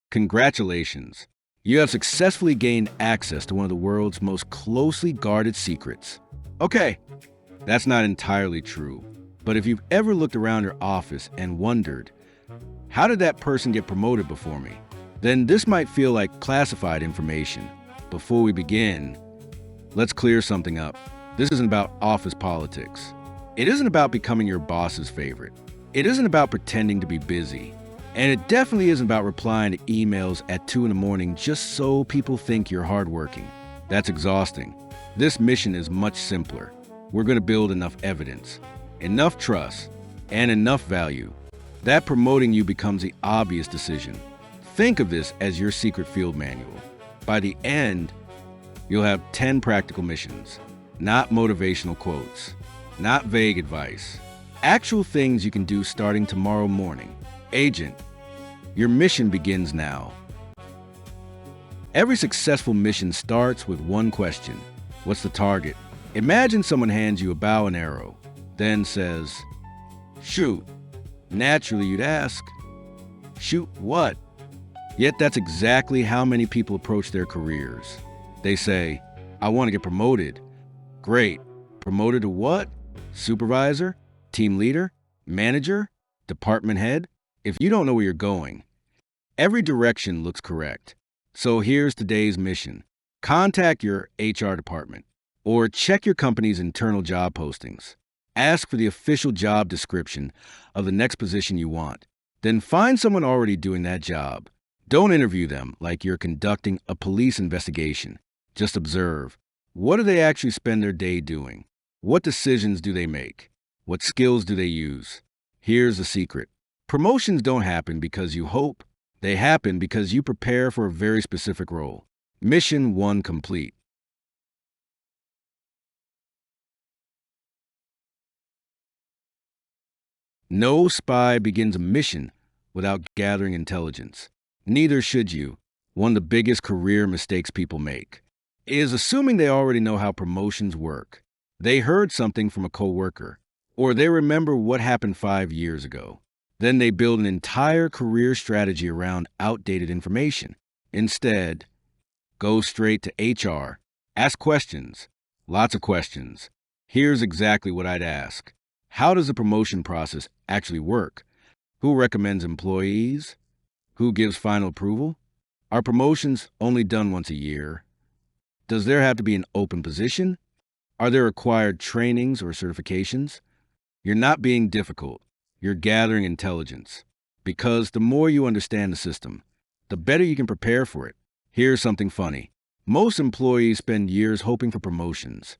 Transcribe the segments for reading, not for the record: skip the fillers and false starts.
Congratulations. You have successfully gained access to one of the world's most closely guarded secrets. Okay, that's not entirely true. But if you've ever looked around your office and wondered, how did that person get promoted before me? Then this might feel like classified information. Before we begin, let's clear something up. This isn't about office politics. It isn't about becoming your boss's favorite. It isn't about pretending to be busy. And it definitely isn't about replying to emails at 2 in the morning just so people think you're hardworking. That's exhausting. This mission is much simpler. We're going to build enough evidence, enough trust, and enough value. That promoting you becomes the obvious decision. Think of this as your secret field manual. By the end, you'll have 10 practical missions, not motivational quotes, not vague advice. Actual things you can do starting tomorrow morning. Agent, your mission begins now. Every successful mission starts with one question. What's the target? Imagine someone hands you a bow and arrow, then says, shoot. Naturally, you'd ask, shoot what? Yet that's exactly how many people approach their careers. They say, I want to get promoted. Great. Promoted to what? Supervisor? Team leader? Manager? Department head? If you don't know where you're going, every direction looks correct. So here's today's mission. Contact your HR department or check your company's internal job postings. Ask for the official job description of the next position you want. Then find someone already doing that job. Don't interview them like you're conducting a police investigation. Just observe. What do they actually spend their day doing? What decisions do they make? What skills do they use? Here's the secret. Promotions don't happen because you hope. They happen because you prepare for a very specific role. Mission 1 complete. No spy begins a mission without gathering intelligence. Neither should you. One of the biggest career mistakes people make is assuming they already know how promotions work. They heard something from a coworker, or they remember what happened 5 years ago. Then they build an entire career strategy around outdated information. Instead, go straight to HR. Ask questions. Lots of questions. Here's exactly what I'd ask. How does the promotion process actually work? Who recommends employees? Who gives final approval? Are promotions only done once a year? Does there have to be an open position? Are there required trainings or certifications? You're not being difficult. You're gathering intelligence. Because the more you understand the system, the better you can prepare for it. Here's something funny. Most employees spend years hoping for promotions,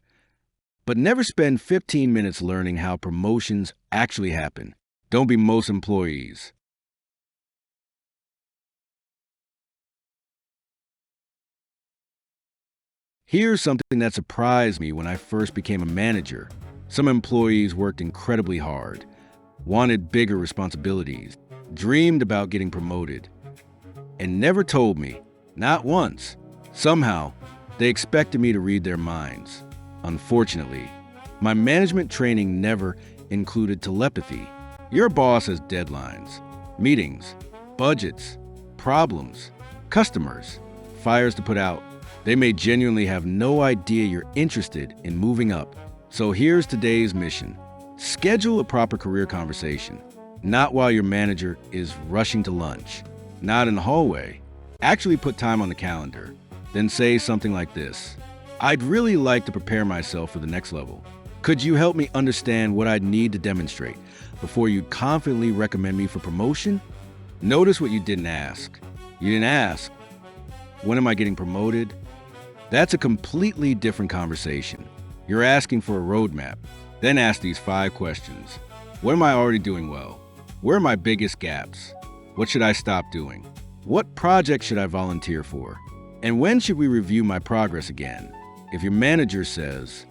but never spend 15 minutes learning how promotions actually happen. Don't be most employees. Here's something that surprised me when I first became a manager. Some employees worked incredibly hard, wanted bigger responsibilities, dreamed about getting promoted, and never told me, not once. Somehow, they expected me to read their minds. Unfortunately, my management training never included telepathy. Your boss has deadlines, meetings, budgets, problems, customers, fires to put out. They may genuinely have no idea you're interested in moving up. So here's today's mission. Schedule a proper career conversation, not while your manager is rushing to lunch, not in the hallway. Actually put time on the calendar. Then say something like this. I'd really like to prepare myself for the next level. Could you help me understand what I'd need to demonstrate before you confidently recommend me for promotion? Notice what you didn't ask. You didn't ask, when am I getting promoted? That's a completely different conversation. You're asking for a roadmap. Then ask these 5 questions. What am I already doing well? Where are my biggest gaps? What should I stop doing? What project should I volunteer for? And when should we review my progress again? If your manager says,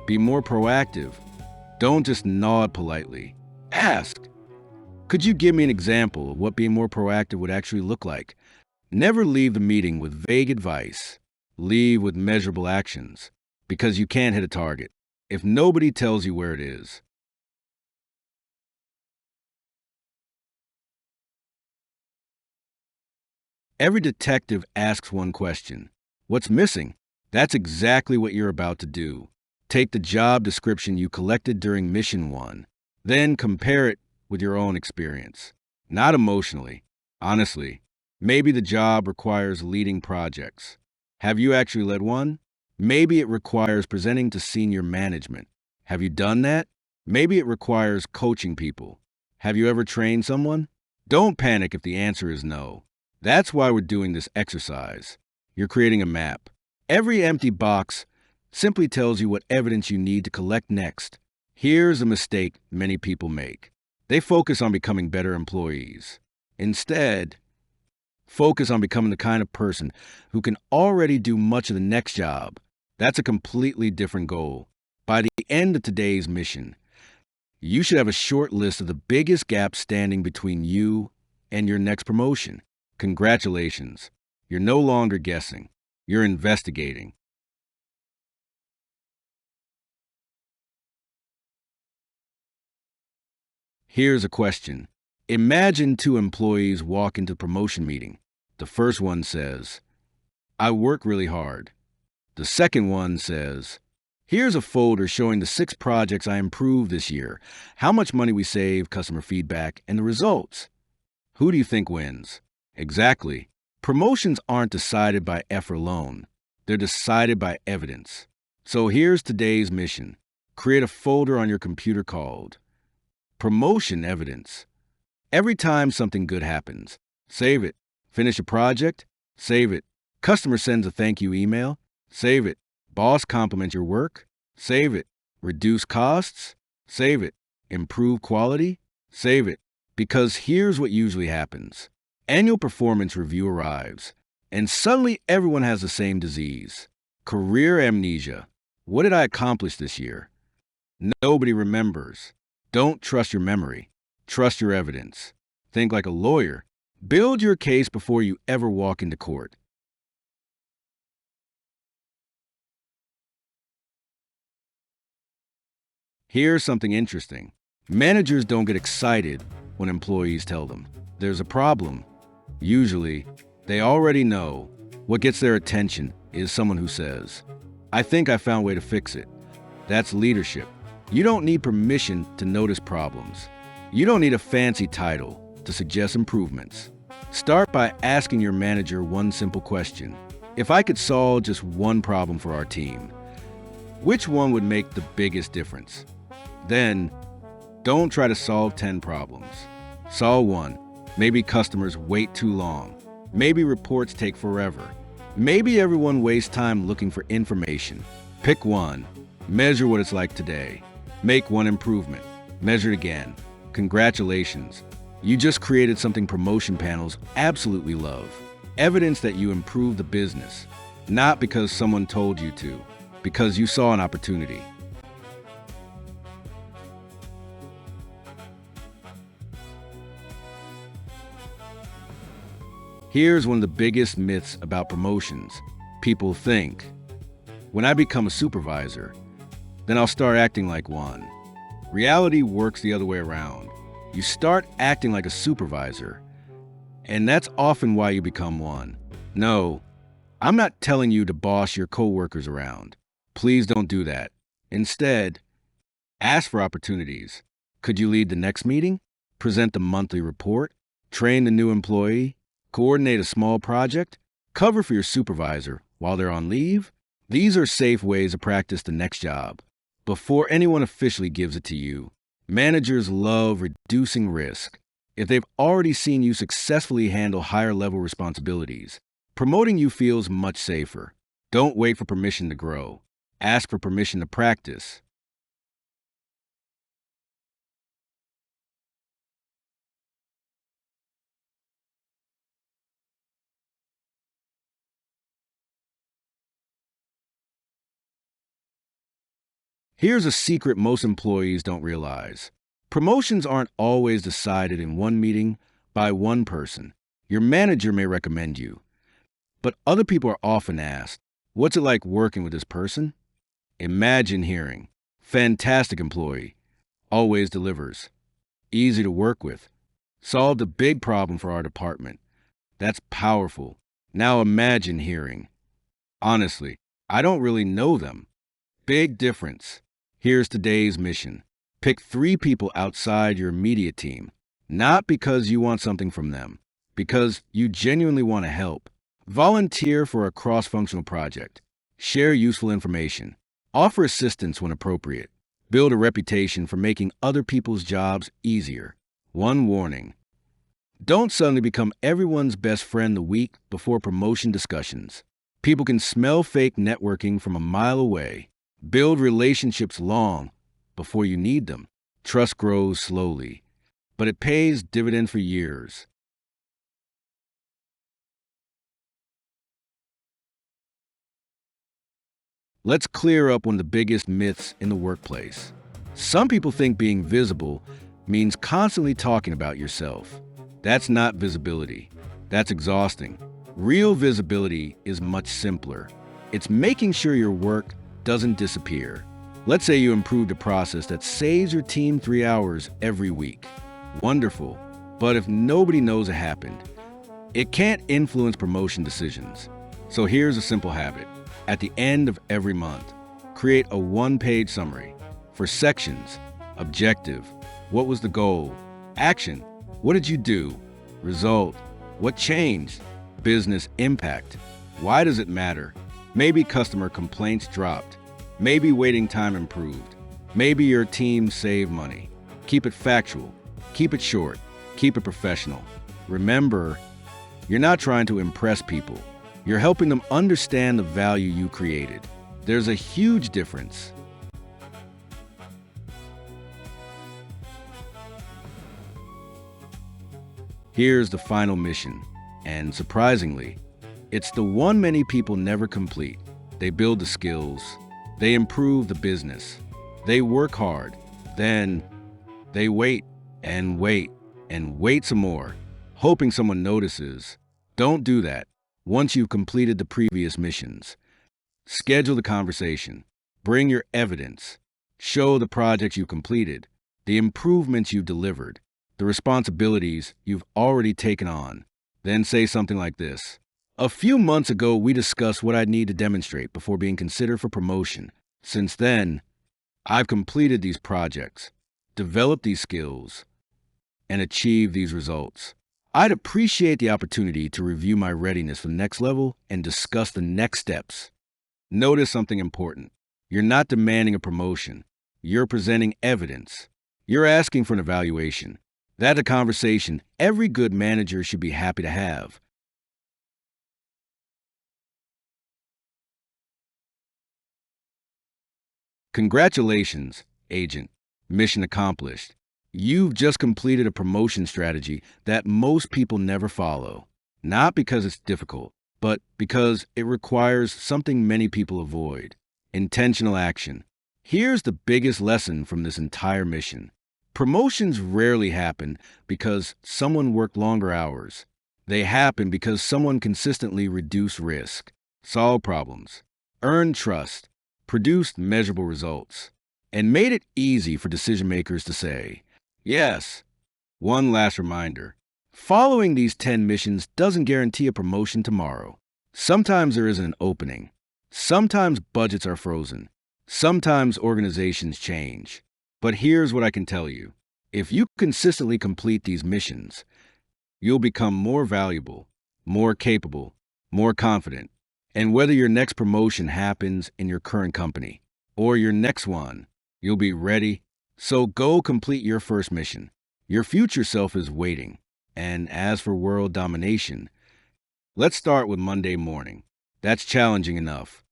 be more proactive, don't just nod politely. Ask, could you give me an example of what being more proactive would actually look like? Never leave the meeting with vague advice. Leave with measurable actions, because you can't hit a target if nobody tells you where it is. Every detective asks one question: what's missing? That's exactly what you're about to do. Take the job description you collected during Mission 1, then compare it with your own experience. Not emotionally. Honestly, maybe the job requires leading projects. Have you actually led one? Maybe it requires presenting to senior management. Have you done that? Maybe it requires coaching people. Have you ever trained someone? Don't panic if the answer is no. That's why we're doing this exercise. You're creating a map. Every empty box simply tells you what evidence you need to collect next. Here's a mistake many people make. They focus on becoming better employees. Instead, focus on becoming the kind of person who can already do much of the next job. That's a completely different goal. By the end of today's mission, you should have a short list of the biggest gaps standing between you and your next promotion. Congratulations. You're no longer guessing. You're investigating. Here's a question. Imagine two employees walk into a promotion meeting. The first one says, I work really hard. The second one says, here's a folder showing the 6 projects I improved this year, how much money we saved, customer feedback, and the results. Who do you think wins? Exactly. Promotions aren't decided by effort alone. They're decided by evidence. So here's today's mission. Create a folder on your computer called Promotion Evidence. Every time something good happens, save it. Finish a project? Save it. Customer sends a thank you email? Save it. Boss compliments your work? Save it. Reduce costs? Save it. Improve quality? Save it. Because here's what usually happens. Annual performance review arrives, and suddenly everyone has the same disease. Career amnesia. What did I accomplish this year? Nobody remembers. Don't trust your memory. Trust your evidence. Think like a lawyer. Build your case before you ever walk into court. Here's something interesting. Managers don't get excited when employees tell them there's a problem. Usually, they already know. What gets their attention is someone who says, I think I found a way to fix it. That's leadership. You don't need permission to notice problems. You don't need a fancy title to suggest improvements. Start by asking your manager one simple question. If I could solve just one problem for our team, which one would make the biggest difference? Then, don't try to solve 10 problems. Solve one. Maybe customers wait too long. Maybe reports take forever. Maybe everyone wastes time looking for information. Pick one. Measure what it's like today. Make one improvement. Measure it again. Congratulations. You just created something promotion panels absolutely love. Evidence that you improved the business. Not because someone told you to, because you saw an opportunity. Here's one of the biggest myths about promotions. People think, when I become a supervisor, then I'll start acting like one. Reality works the other way around. You start acting like a supervisor, and that's often why you become one. No, I'm not telling you to boss your coworkers around. Please don't do that. Instead, ask for opportunities. Could you lead the next meeting? Present the monthly report? Train the new employee? Coordinate a small project? Cover for your supervisor while they're on leave? These are safe ways to practice the next job before anyone officially gives it to you. Managers love reducing risk. If they've already seen you successfully handle higher level responsibilities, promoting you feels much safer. Don't wait for permission to grow. Ask for permission to practice. Here's a secret most employees don't realize. Promotions aren't always decided in one meeting by one person. Your manager may recommend you, but other people are often asked, what's it like working with this person? Imagine hearing, fantastic employee, always delivers, easy to work with, solved a big problem for our department. That's powerful. Now imagine hearing, honestly, I don't really know them. Big difference. Here's today's mission. Pick 3 people outside your immediate team, not because you want something from them, because you genuinely want to help. Volunteer for a cross-functional project. Share useful information. Offer assistance when appropriate. Build a reputation for making other people's jobs easier. One warning. Don't suddenly become everyone's best friend the week before promotion discussions. People can smell fake networking from a mile away. Build relationships long before you need them. Trust grows slowly, but it pays dividend for years. Let's clear up one of the biggest myths in the workplace. Some people think being visible means constantly talking about yourself. That's not visibility. That's exhausting. Real visibility is much simpler. It's making sure your work doesn't disappear. Let's say you improved a process that saves your team 3 hours every week. Wonderful. But if nobody knows it happened, it can't influence promotion decisions. So here's a simple habit. At the end of every month, create a 1-page summary. For sections, objective, what was the goal? Action, what did you do? Result, what changed? Business impact, why does it matter? Maybe customer complaints dropped. Maybe waiting time improved. Maybe your team saved money. Keep it factual. Keep it short. Keep it professional. Remember, you're not trying to impress people. You're helping them understand the value you created. There's a huge difference. Here's the final mission, and surprisingly, it's the one many people never complete. They build the skills, they improve the business, they work hard, then they wait and wait and wait some more, hoping someone notices. Don't do that. Once you've completed the previous missions, schedule the conversation, bring your evidence, show the projects you completed, the improvements you delivered, the responsibilities you've already taken on. Then say something like this. A few months ago, we discussed what I'd need to demonstrate before being considered for promotion. Since then, I've completed these projects, developed these skills, and achieved these results. I'd appreciate the opportunity to review my readiness for the next level and discuss the next steps. Notice something important. You're not demanding a promotion. You're presenting evidence. You're asking for an evaluation. That's a conversation every good manager should be happy to have. Congratulations, agent. Mission accomplished. You've just completed a promotion strategy that most people never follow. Not because it's difficult, but because it requires something many people avoid: intentional action. Here's the biggest lesson from this entire mission. Promotions rarely happen because someone worked longer hours. They happen because someone consistently reduced risk, solved problems, earned trust, produced measurable results, and made it easy for decision makers to say, yes. One last reminder. Following these 10 missions doesn't guarantee a promotion tomorrow. Sometimes there isn't an opening. Sometimes budgets are frozen. Sometimes organizations change. But here's what I can tell you. If you consistently complete these missions, you'll become more valuable, more capable, more confident. And whether your next promotion happens in your current company or your next one, you'll be ready. So go complete your first mission. Your future self is waiting. And as for world domination, let's start with Monday morning. That's challenging enough.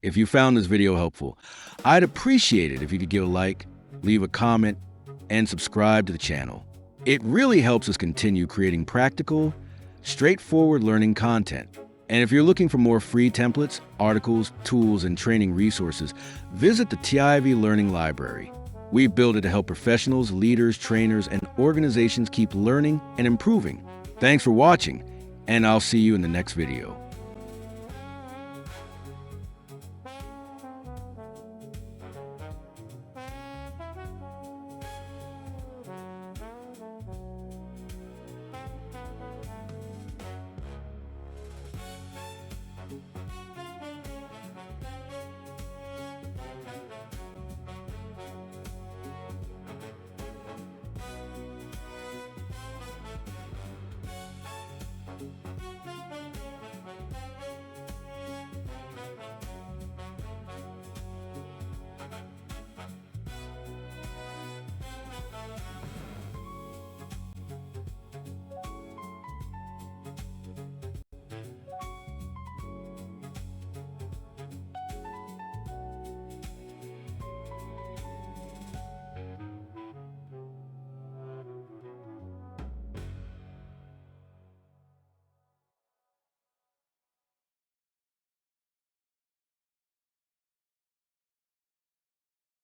If you found this video helpful, I'd appreciate it if you could give a like, leave a comment, and subscribe to the channel. It really helps us continue creating practical, straightforward learning content. And if you're looking for more free templates, articles, tools, and training resources, visit the TIV Learning Library. We've built it to help professionals, leaders, trainers, and organizations keep learning and improving. Thanks for watching, and I'll see you in the next video.